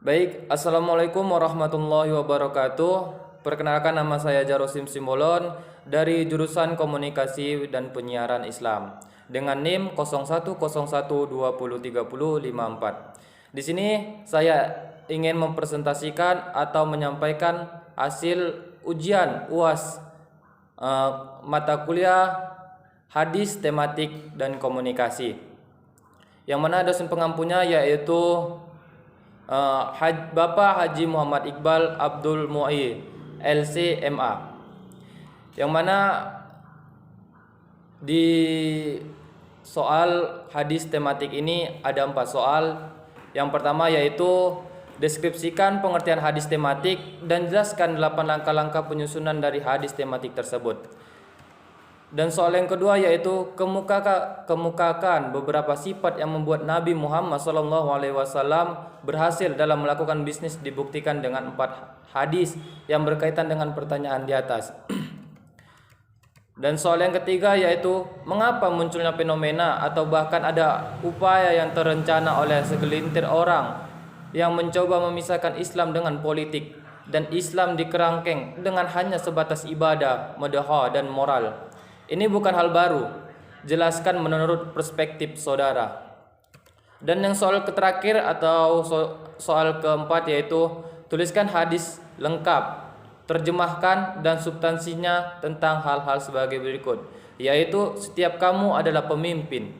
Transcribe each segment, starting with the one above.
Baik, Assalamualaikum warahmatullahi wabarakatuh. Perkenalkan, nama saya Jarosim Simbolon dari jurusan Komunikasi dan Penyiaran Islam dengan NIM 0101203054. Di sini saya ingin mempresentasikan atau menyampaikan hasil ujian UAS mata kuliah hadis, tematik, dan komunikasi, yang mana dosen pengampunya yaitu Bapak Haji Muhammad Iqbal Abdul Mu'i LCMA, yang mana di soal hadis tematik ini ada 4 soal. Yang pertama yaitu deskripsikan pengertian hadis tematik dan jelaskan 8 langkah-langkah penyusunan dari hadis tematik tersebut. Dan soal yang kedua yaitu kemukakan beberapa sifat yang membuat Nabi Muhammad SAW berhasil dalam melakukan bisnis, dibuktikan dengan 4 hadis yang berkaitan dengan pertanyaan di atas. Dan soal yang ketiga yaitu mengapa munculnya fenomena atau bahkan ada upaya yang terencana oleh segelintir orang yang mencoba memisahkan Islam dengan politik dan Islam dikerangkeng dengan hanya sebatas ibadah, medhah, dan moral. Ini bukan hal baru. Jelaskan menurut perspektif saudara. Dan yang soal terakhir atau soal keempat yaitu tuliskan hadis lengkap, terjemahkan dan substansinya tentang hal-hal sebagai berikut, yaitu setiap kamu adalah pemimpin.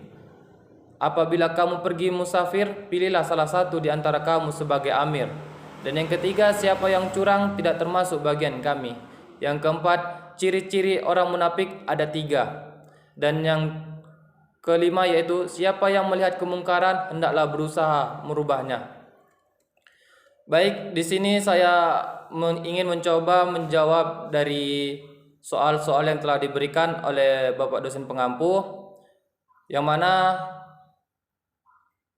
Apabila kamu pergi musafir, pilihlah salah satu di antara kamu sebagai amir. Dan yang ketiga, siapa yang curang tidak termasuk bagian kami. Yang keempat, ciri-ciri orang munafik ada 3. Dan yang kelima yaitu siapa yang melihat kemungkaran hendaklah berusaha merubahnya. Baik, di sini saya ingin mencoba menjawab dari soal-soal yang telah diberikan oleh Bapak dosen pengampu, yang mana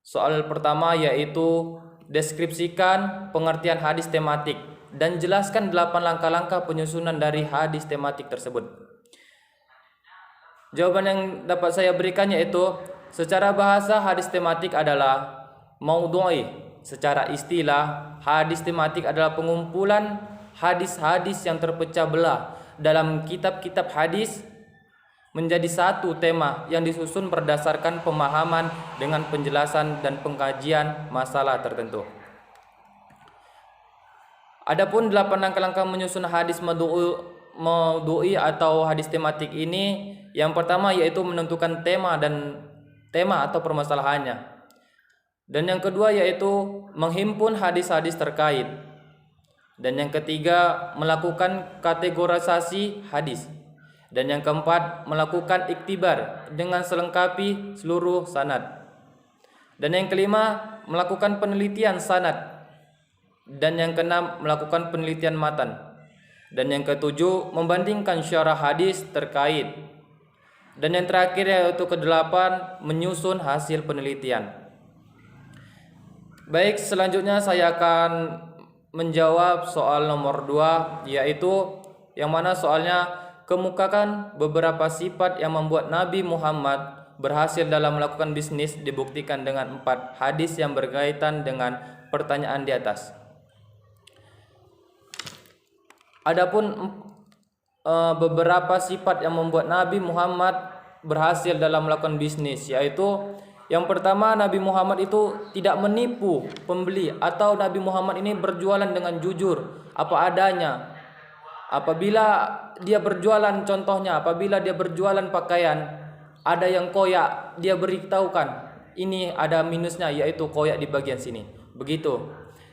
soal pertama yaitu deskripsikan pengertian hadis tematik dan jelaskan 8 langkah-langkah penyusunan dari hadis tematik tersebut. Jawaban yang dapat saya berikan yaitu secara bahasa hadis tematik adalah maudhu'i. Secara istilah, hadis tematik adalah pengumpulan hadis-hadis yang terpecah belah dalam kitab-kitab hadis menjadi satu tema yang disusun berdasarkan pemahaman dengan penjelasan dan pengkajian masalah tertentu. Adapun 8 langkah-langkah menyusun hadis maudhu'i atau hadis tematik ini, yang pertama yaitu menentukan tema atau permasalahannya. Dan yang kedua yaitu menghimpun hadis-hadis terkait. Dan yang ketiga melakukan kategorisasi hadis. Dan yang keempat melakukan iktibar dengan selengkapi seluruh sanad. Dan yang kelima melakukan penelitian sanad. Dan yang keenam melakukan penelitian matan. Dan yang ketujuh membandingkan syarah hadis terkait. Dan yang terakhir yaitu kedelapan menyusun hasil penelitian. Baik, selanjutnya saya akan menjawab soal nomor 2, yaitu yang mana soalnya kemukakan beberapa sifat yang membuat Nabi Muhammad berhasil dalam melakukan bisnis, dibuktikan dengan 4 hadis yang berkaitan dengan pertanyaan di atas. Adapun beberapa sifat yang membuat Nabi Muhammad berhasil dalam melakukan bisnis, yaitu yang pertama, Nabi Muhammad itu tidak menipu pembeli, atau Nabi Muhammad ini berjualan dengan jujur apa adanya. Apabila dia berjualan, contohnya apabila dia berjualan pakaian, ada yang koyak, dia beritahukan ini ada minusnya, yaitu koyak di bagian sini. Begitu.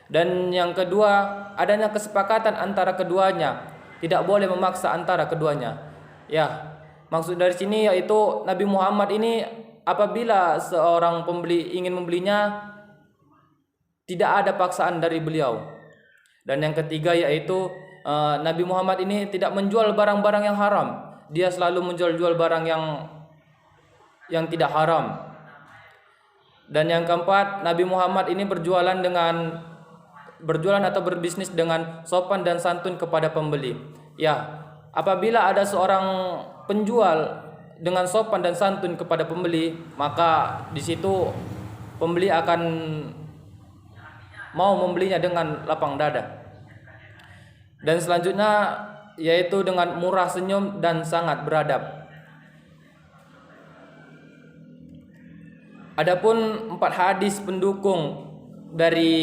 Dan yang kedua, adanya kesepakatan antara keduanya. Tidak boleh memaksa antara keduanya. Ya, maksud dari sini yaitu Nabi Muhammad ini apabila seorang pembeli ingin membelinya, tidak ada paksaan dari beliau. Dan yang ketiga yaitu Nabi Muhammad ini tidak menjual barang-barang yang haram. Dia selalu menjual barang yang tidak haram. Dan yang keempat, Nabi Muhammad ini berjualan atau berbisnis dengan sopan dan santun kepada pembeli. Ya, apabila ada seorang penjual dengan sopan dan santun kepada pembeli, maka di situ pembeli akan mau membelinya dengan lapang dada. Dan selanjutnya yaitu dengan murah senyum dan sangat beradab. Adapun 4 hadis pendukung dari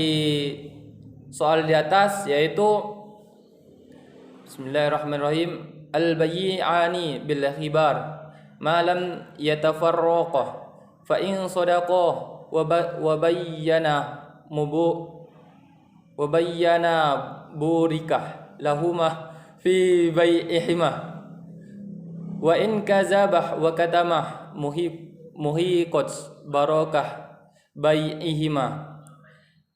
soal di atas yaitu Bismillahirrahmanirrahim, al-bayyi'ani bil khibar ma lam yatafarraqah fa in sadaqah wa bayyana burikah lahumah fi bai'ihima wa in kazabah wa katamah muhiqat barakah bai'ihima.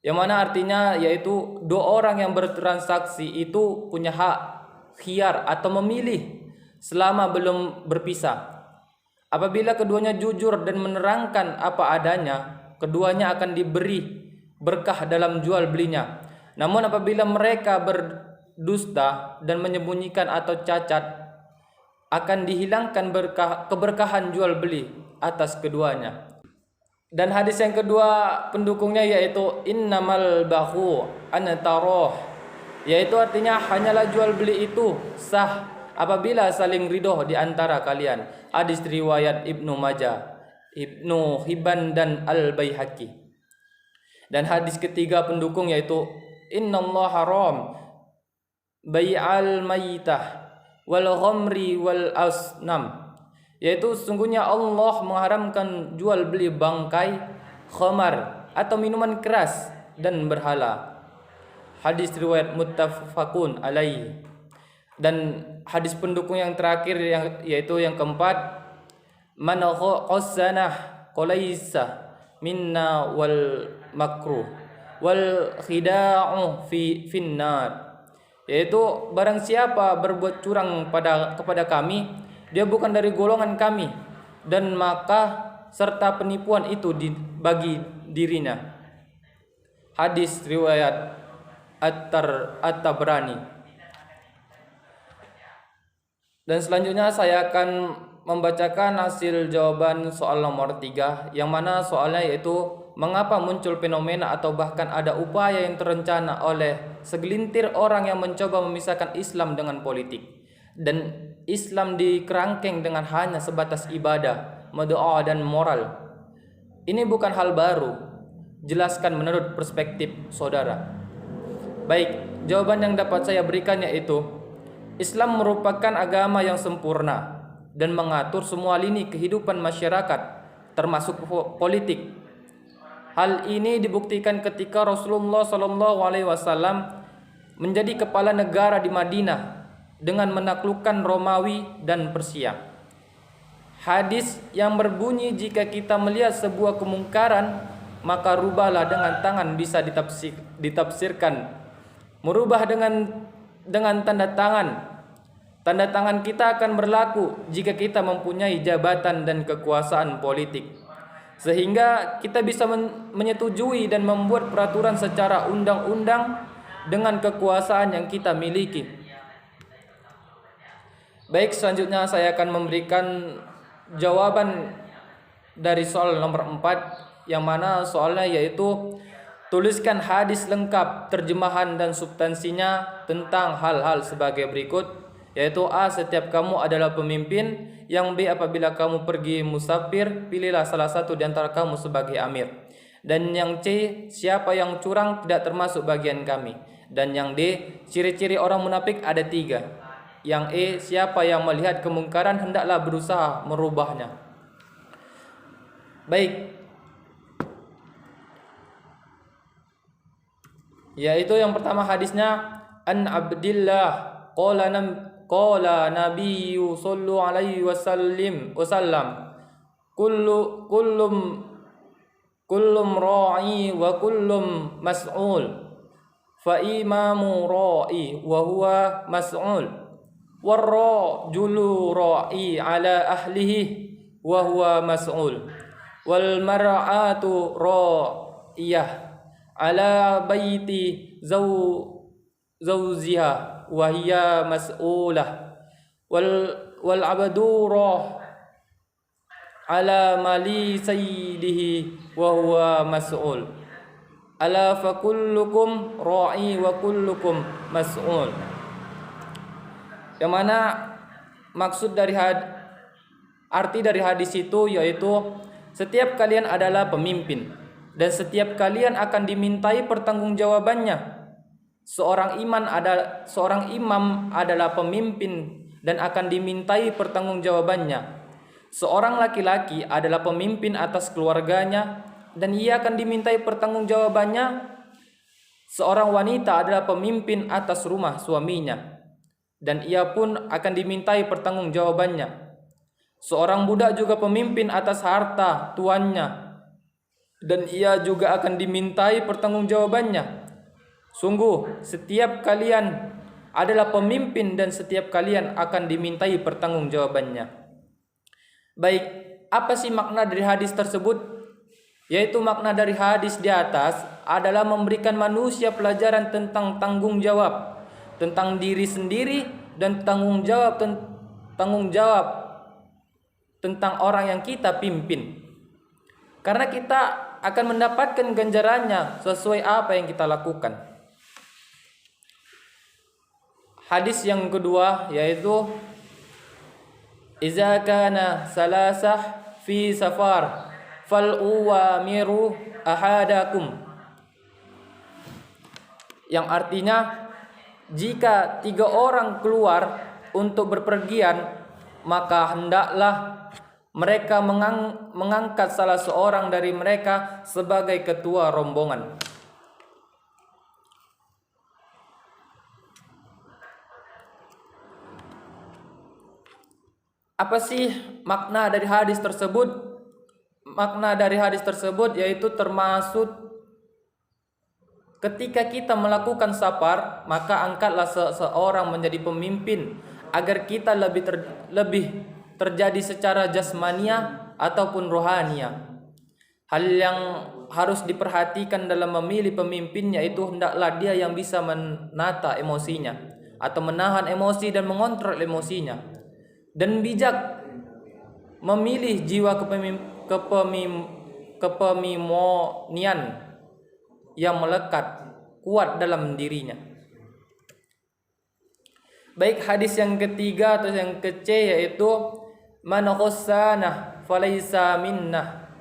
Yang mana artinya yaitu dua orang yang bertransaksi itu punya hak khiyar atau memilih selama belum berpisah. Apabila keduanya jujur dan menerangkan apa adanya, keduanya akan diberi berkah dalam jual belinya. Namun apabila mereka berdusta dan menyembunyikan atau cacat, akan dihilangkan keberkahan jual beli atas keduanya. Dan hadis yang kedua pendukungnya yaitu innamal bahu antaroh, yaitu artinya hanyalah jual beli itu sah apabila saling ridho di antara kalian. Hadis riwayat Ibnu Majah, Ibnu Hibban dan Al-Baihaqi. Dan hadis ketiga pendukung yaitu innallaha haram bai'al maitah wal ghamri wal asnam, yaitu sesungguhnya Allah mengharamkan jual beli bangkai, khamar atau minuman keras dan berhala. Hadis riwayat muttafaqun alaihi. Dan hadis pendukung yang terakhir yaitu yang keempat, man qasanah qalaisa minna wal makruh wal khida'u fi finnar, yaitu barang siapa berbuat curang kepada kami, dia bukan dari golongan kami, dan maka serta penipuan itu bagi dirinya. Hadis riwayat At-Tabrani. Dan selanjutnya saya akan membacakan hasil jawaban soal nomor 3, yang mana soalnya yaitu mengapa muncul fenomena atau bahkan ada upaya yang terencana oleh segelintir orang yang mencoba memisahkan Islam dengan politik, dan Islam dikerangkeng dengan hanya sebatas ibadah, doa dan moral. Ini bukan hal baru. Jelaskan menurut perspektif saudara. Baik, jawaban yang dapat saya berikan yaitu Islam merupakan agama yang sempurna dan mengatur semua lini kehidupan masyarakat, termasuk politik. Hal ini dibuktikan ketika Rasulullah SAW menjadi kepala negara di Madinah dengan menaklukkan Romawi dan Persia. Hadis yang berbunyi jika kita melihat sebuah kemungkaran, maka rubahlah dengan tangan bisa ditafsirkan. Merubah dengan tanda tangan. Tanda tangan kita akan berlaku jika kita mempunyai jabatan dan kekuasaan politik, sehingga kita bisa menyetujui dan membuat peraturan secara undang-undang dengan kekuasaan yang kita miliki. Baik, selanjutnya saya akan memberikan jawaban dari soal nomor 4, yang mana soalnya yaitu tuliskan hadis lengkap, terjemahan dan substansinya tentang hal-hal sebagai berikut, yaitu A. Setiap kamu adalah pemimpin. Yang B. Apabila kamu pergi musafir, pilihlah salah satu di antara kamu sebagai amir. Dan yang C. Siapa yang curang tidak termasuk bagian kami. Dan yang D. Ciri-ciri orang munafik ada 3. Yang E. Siapa yang melihat kemungkaran hendaklah berusaha merubahnya. Baik, yaitu yang pertama hadisnya an Abdillah qala nabiyyu sallallahu alaihi wasallam kullum ra'i wa kullum mas'ul fa imamu ra'i wa huwa mas'ul warrajulu ra'i ala ahlihi wa huwa mas'ul wal mar'atu ra'iyah ala baiti zawziha wa hiya mas'ulah wal abdu ala mali sayyidihi wa huwa mas'ul ala fa kullukum ra'i wa kullukum mas'ul. Yang mana maksud dari arti dari hadis itu yaitu setiap kalian adalah pemimpin dan setiap kalian akan dimintai pertanggungjawabannya. Seorang imam adalah pemimpin dan akan dimintai pertanggungjawabannya. Seorang laki-laki adalah pemimpin atas keluarganya dan ia akan dimintai pertanggungjawabannya. Seorang wanita adalah pemimpin atas rumah suaminya dan ia pun akan dimintai pertanggungjawabannya. Seorang budak juga pemimpin atas harta tuannya dan ia juga akan dimintai pertanggungjawabannya. Sungguh setiap kalian adalah pemimpin dan setiap kalian akan dimintai pertanggungjawabannya. Baik, apa sih makna dari hadis tersebut? Yaitu makna dari hadis di atas adalah memberikan manusia pelajaran tentang tanggung jawab, tentang diri sendiri dan tanggung jawab tentang orang yang kita pimpin. Karena kita akan mendapatkan ganjarannya sesuai apa yang kita lakukan. Hadis yang kedua yaitu iza kana salasah fi safar fal uwamiru ahadakum, yang artinya jika 3 orang keluar untuk berpergian maka hendaklah mereka mengangkat salah seorang dari mereka sebagai ketua rombongan. Apa sih makna dari hadis tersebut? Makna dari hadis tersebut yaitu termasuk ketika kita melakukan safar, maka angkatlah seseorang menjadi pemimpin agar kita lebih terjadi secara jasmania ataupun rohania. Hal yang harus diperhatikan dalam memilih pemimpin yaitu hendaklah dia yang bisa menata emosinya atau menahan emosi dan mengontrol emosinya, dan bijak memilih jiwa kepemimonian yang melekat kuat dalam dirinya. Baik, hadis yang ketiga atau yang ke-C yaitu man ghassana falaysa minna,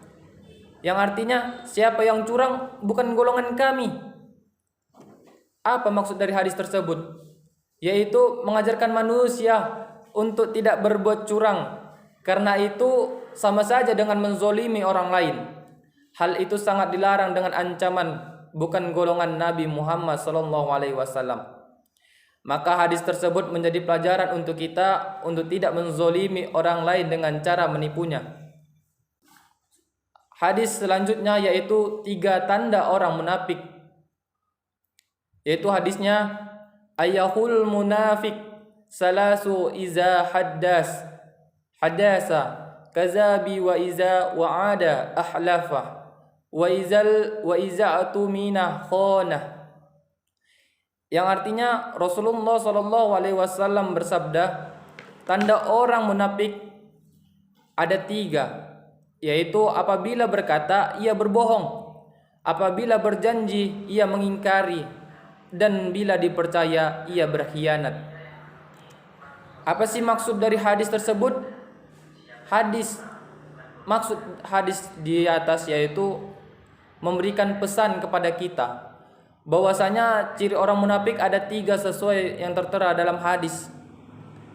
yang artinya siapa yang curang bukan golongan kami. Apa maksud dari hadis tersebut? Yaitu mengajarkan manusia untuk tidak berbuat curang, karena itu sama saja dengan menzolimi orang lain. Hal itu sangat dilarang dengan ancaman bukan golongan Nabi Muhammad SAW. Maka hadis tersebut menjadi pelajaran untuk kita untuk tidak menzolimi orang lain dengan cara menipunya. Hadis selanjutnya yaitu 3 tanda orang munafik, yaitu hadisnya ayahul munafik salasu iza hadasa kazabi wa iza wa'ada ahlafa wa iza atumina khana, yang artinya Rasulullah SAW bersabda, tanda orang munafik ada 3, yaitu apabila berkata ia berbohong, apabila berjanji ia mengingkari, dan bila dipercaya ia berkhianat. Apa sih maksud dari hadis tersebut? Maksud hadis di atas yaitu memberikan pesan kepada kita bahwasanya ciri orang munafik ada 3 sesuai yang tertera dalam hadis.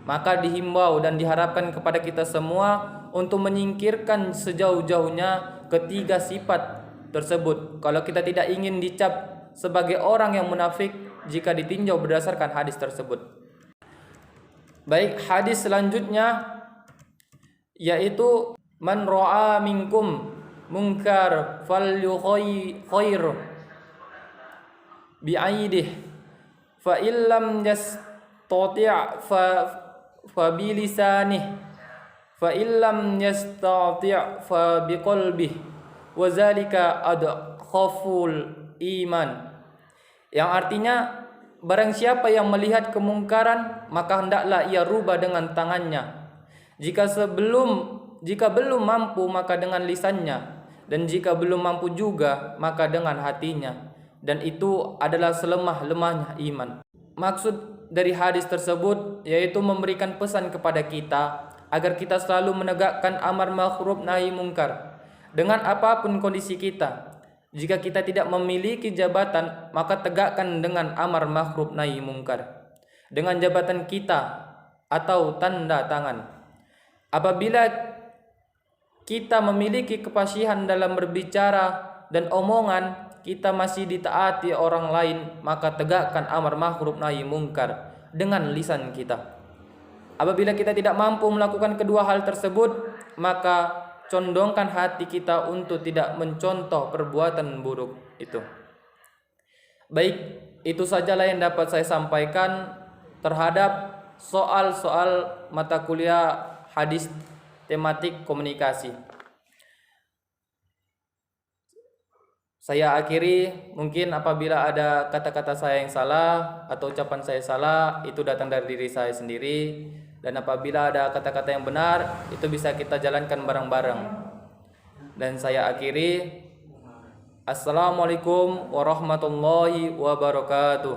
Maka dihimbau dan diharapkan kepada kita semua untuk menyingkirkan sejauh-jauhnya ketiga sifat tersebut kalau kita tidak ingin dicap sebagai orang yang munafik jika ditinjau berdasarkan hadis tersebut. Baik, hadis selanjutnya yaitu man ra'a minkum munkar falyughayyir bi'aidih fa illam yastati' fa bilisanih fa illam yastati' fa biqalbih wa zalika adkhaful iman, yang artinya barang siapa yang melihat kemungkaran maka hendaklah ia rubah dengan tangannya. Jika belum mampu maka dengan lisannya, dan jika belum mampu juga maka dengan hatinya. dan itu adalah selemah-lemahnya iman. Maksud dari hadis tersebut yaitu memberikan pesan kepada kita agar kita selalu menegakkan amar ma'ruf nahi mungkar dengan apapun kondisi kita. Jika kita tidak memiliki jabatan, maka tegakkan dengan amar ma'ruf nahi mungkar dengan jabatan kita atau tanda tangan. Apabila kita memiliki kefasihan dalam berbicara dan omongan, kita masih ditaati orang lain, maka tegakkan amar ma'ruf nahi mungkar dengan lisan kita. Apabila kita tidak mampu melakukan kedua hal tersebut, maka condongkan hati kita untuk tidak mencontoh perbuatan buruk itu. Baik, itu sajalah yang dapat saya sampaikan terhadap soal-soal mata kuliah hadis tematik komunikasi. Saya akhiri, mungkin apabila ada kata-kata saya yang salah atau ucapan saya salah, itu datang dari diri saya sendiri. Dan apabila ada kata-kata yang benar, itu bisa kita jalankan bareng-bareng. Dan saya akhiri, Assalamualaikum warahmatullahi wabarakatuh.